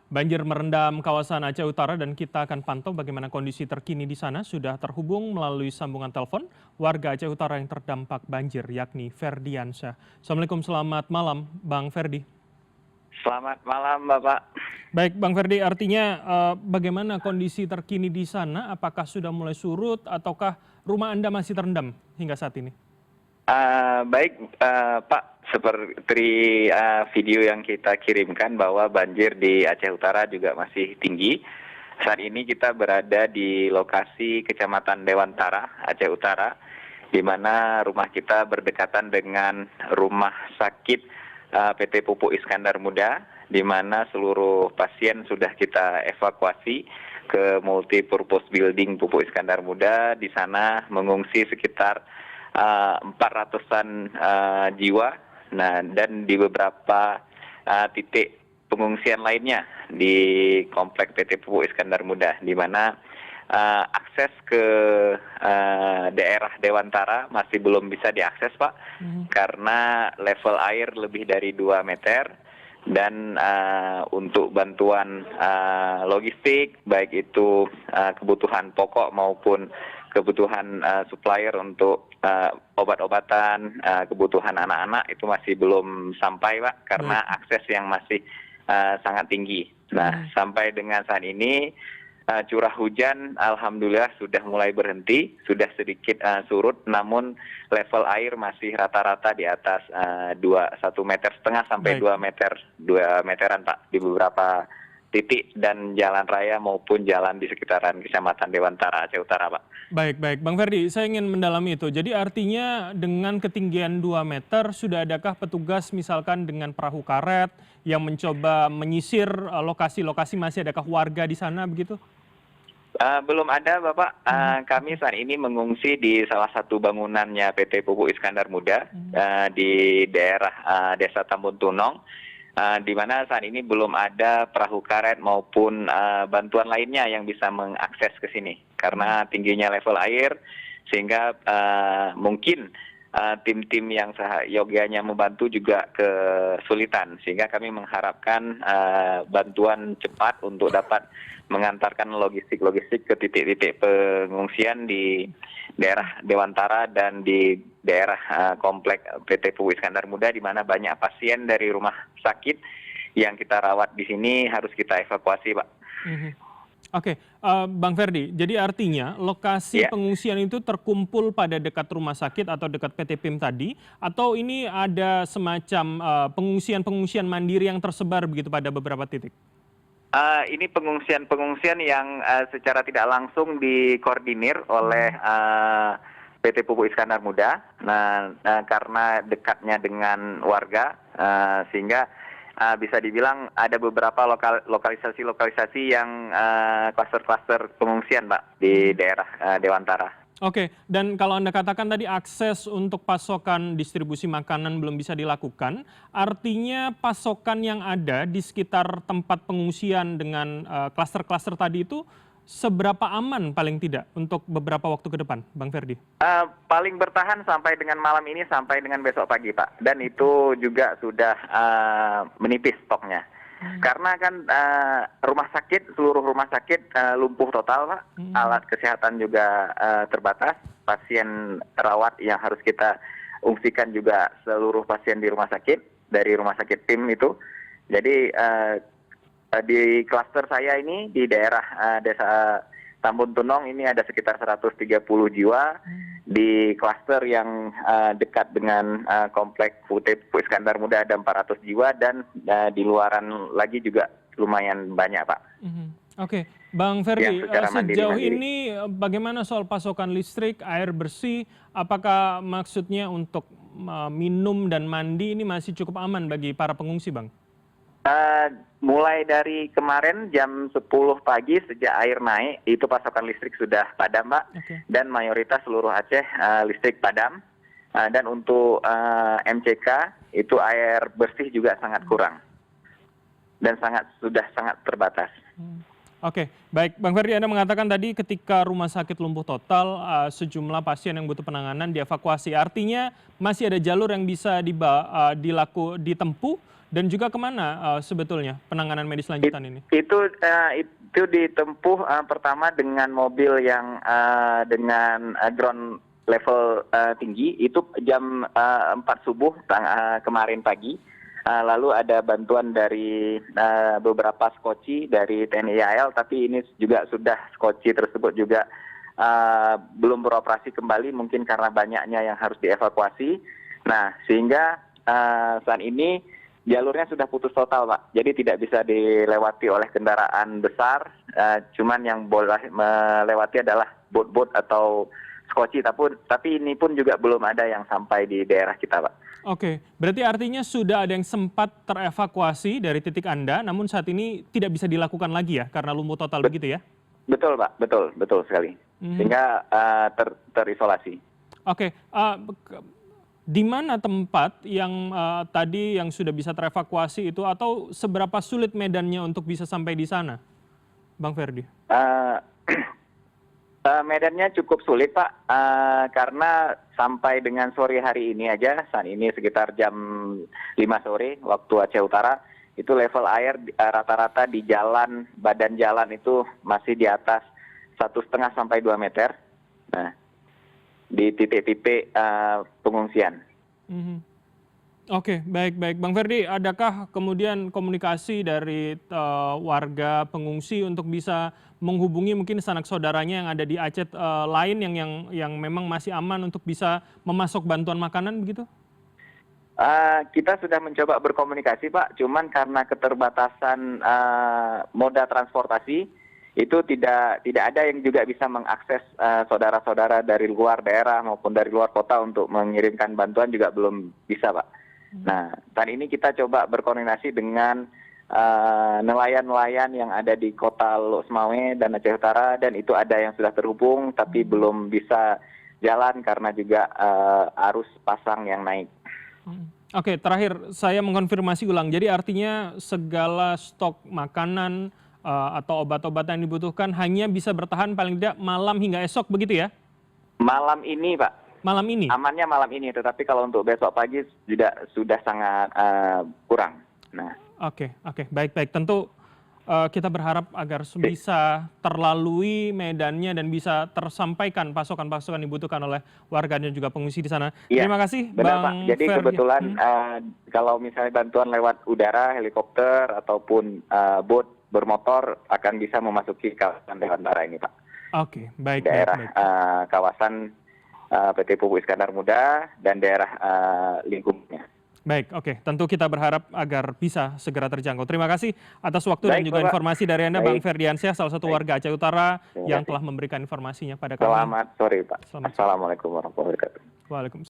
Banjir merendam kawasan Aceh Utara dan kita akan pantau bagaimana kondisi terkini di sana. Sudah terhubung melalui sambungan telepon warga Aceh Utara yang terdampak banjir, yakni Ferdiansyah. Assalamualaikum, selamat malam Bang Ferdi. Selamat malam, Bapak. Baik Bang Ferdi, artinya bagaimana kondisi terkini di sana? Apakah sudah mulai surut ataukah rumah Anda masih terendam hingga saat ini? Baik, Pak, seperti video yang kita kirimkan bahwa banjir di Aceh Utara juga masih tinggi. Saat ini kita berada di lokasi Kecamatan Dewantara, Aceh Utara, di mana rumah kita berdekatan dengan rumah sakit PT Pupuk Iskandar Muda, di mana seluruh pasien sudah kita evakuasi ke multipurpose building Pupuk Iskandar Muda. Di sana mengungsi sekitar 400-an jiwa, nah, dan di beberapa titik pengungsian lainnya di komplek PT Pupuk Iskandar Muda, di mana akses ke daerah Dewantara masih belum bisa diakses, Pak, karena level air lebih dari 2 meter. Dan untuk bantuan logistik, baik itu kebutuhan pokok maupun kebutuhan supplier untuk obat-obatan, kebutuhan anak-anak itu masih belum sampai, Pak, karena akses yang masih sangat tinggi. Nah, sampai dengan saat ini curah hujan alhamdulillah sudah mulai berhenti, sudah sedikit surut, namun level air masih rata-rata di atas 1,5 meter sampai 2 meteran, Pak, di beberapa titik dan jalan raya maupun jalan di sekitaran Kecamatan Dewantara Aceh Utara, Pak. Baik, Bang Ferdi, saya ingin mendalami itu. Jadi artinya dengan ketinggian 2 meter, sudah adakah petugas misalkan dengan perahu karet yang mencoba menyisir lokasi-lokasi, masih adakah warga di sana begitu? Belum ada, Bapak. Kami saat ini mengungsi di salah satu bangunannya PT Pupuk Iskandar Muda di daerah Desa Tambun Tunong, di mana saat ini belum ada perahu karet maupun bantuan lainnya yang bisa mengakses ke sini karena tingginya level air, sehingga mungkin tim-tim yang yogyanya membantu juga kesulitan, sehingga kami mengharapkan bantuan cepat untuk dapat mengantarkan logistik ke titik-titik pengungsian di daerah Dewantara dan di daerah komplek PT Pupuk Iskandar Muda, di mana banyak pasien dari rumah sakit yang kita rawat di sini harus kita evakuasi, Pak. Oke, Bang Ferdi, jadi artinya lokasi pengungsian itu terkumpul pada dekat rumah sakit atau dekat PT PIM tadi, atau ini ada semacam pengungsian-pengungsian mandiri yang tersebar begitu pada beberapa titik? Ini pengungsian-pengungsian yang secara tidak langsung dikoordinir oleh PT Pupuk Iskandar Muda. Nah, karena dekatnya dengan warga, sehingga bisa dibilang ada beberapa lokalisasi-lokalisasi yang klaster-klaster pengungsian, Pak, di daerah Dewantara. Oke, dan kalau Anda katakan tadi akses untuk pasokan distribusi makanan belum bisa dilakukan, artinya pasokan yang ada di sekitar tempat pengungsian dengan klaster-klaster tadi itu seberapa aman paling tidak untuk beberapa waktu ke depan, Bang Ferdi? Paling bertahan sampai dengan malam ini, sampai dengan besok pagi, Pak. Dan itu juga sudah menipis stoknya. Karena kan seluruh rumah sakit lumpuh total, Pak. Alat kesehatan juga terbatas. Pasien rawat yang harus kita ungsikan juga seluruh pasien di rumah sakit, dari rumah sakit PIM itu. Jadi di klaster saya ini di daerah Desa Tambun Tunong ini ada sekitar 130 jiwa. Di klaster yang dekat dengan komplek Pupuk Iskandar Muda ada 400 jiwa, dan di luaran lagi juga lumayan banyak, Pak. Oke, Bang Ferdi, sejauh mandiri. ini bagaimana soal pasokan listrik, air bersih? Apakah maksudnya untuk minum dan mandi ini masih cukup aman bagi para pengungsi, Bang? Mulai dari kemarin jam 10 pagi sejak air naik, itu pasokan listrik sudah padam, Pak. Dan mayoritas seluruh Aceh listrik padam. Dan untuk MCK itu air bersih juga sangat kurang dan sudah sangat terbatas. Oke, baik. Bang Ferdi, Anda mengatakan tadi ketika rumah sakit lumpuh total, sejumlah pasien yang butuh penanganan dievakuasi. Artinya masih ada jalur yang bisa ditempuh dan juga kemana sebetulnya penanganan medis lanjutan ini? Itu ditempuh pertama dengan mobil yang dengan ground level tinggi, itu jam 4 subuh kemarin pagi. Lalu ada bantuan dari beberapa skoci dari TNI AL, tapi ini juga sudah skoci tersebut juga belum beroperasi kembali, mungkin karena banyaknya yang harus dievakuasi. Nah, sehingga saat ini jalurnya sudah putus total, Pak. Jadi tidak bisa dilewati oleh kendaraan besar, cuman yang boleh melewati adalah bot-bot atau skoci, tapi ini pun juga belum ada yang sampai di daerah kita, Pak. Oke, berarti artinya sudah ada yang sempat terevakuasi dari titik Anda, namun saat ini tidak bisa dilakukan lagi ya, karena lumpuh total begitu ya? Betul, Pak. Betul sekali. Sehingga terisolasi. Oke, di mana tempat yang tadi yang sudah bisa terevakuasi itu, atau seberapa sulit medannya untuk bisa sampai di sana, Bang Ferdi? Medannya cukup sulit, Pak, karena sampai dengan sore hari ini aja, saat ini sekitar jam 5 sore waktu Aceh Utara, itu level air rata-rata di badan jalan itu masih di atas 1,5 sampai 2 meter. Nah, di titik-titik pengungsian. Oke, baik. Bang Ferdi, adakah kemudian komunikasi dari warga pengungsi untuk bisa menghubungi mungkin sanak saudaranya yang ada di Aceh lain yang memang masih aman untuk bisa memasok bantuan makanan begitu? Kita sudah mencoba berkomunikasi, Pak, cuman karena keterbatasan moda transportasi, itu tidak ada yang juga bisa mengakses saudara-saudara dari luar daerah maupun dari luar kota untuk mengirimkan bantuan juga belum bisa, Pak. Nah, saat ini kita coba berkoordinasi dengan nelayan-nelayan yang ada di kota Lok Semawe dan Aceh Utara, dan itu ada yang sudah terhubung tapi belum bisa jalan karena juga arus pasang yang naik. Oke, terakhir saya mengkonfirmasi ulang. Jadi artinya segala stok makanan atau obat-obatan yang dibutuhkan hanya bisa bertahan paling tidak malam hingga esok begitu ya? Malam ini, Pak. Malam ini? Amannya malam ini, tetapi kalau untuk besok pagi sudah sangat kurang. Nah. Oke, baik. Tentu kita berharap agar bisa terlalui medannya dan bisa tersampaikan pasokan-pasokan yang dibutuhkan oleh warga dan juga pengungsi di sana. Ya, terima kasih, benar, Bang Pak. Jadi Ferdi. kebetulan kalau misalnya bantuan lewat udara, helikopter ataupun bot bermotor akan bisa memasuki kawasan Dewantara ini, Pak. Oke, baik. Daerah kawasan PT Pupuk Iskandar Muda dan daerah lingkupnya. Baik, oke. Tentu kita berharap agar bisa segera terjangkau. Terima kasih atas waktu dan juga informasi dari Anda, Bang Ferdiansyah, salah satu warga Aceh Utara yang telah memberikan informasinya pada kami. Selamat sore, Pak. Assalamualaikum warahmatullahi wabarakatuh. Waalaikumsalam.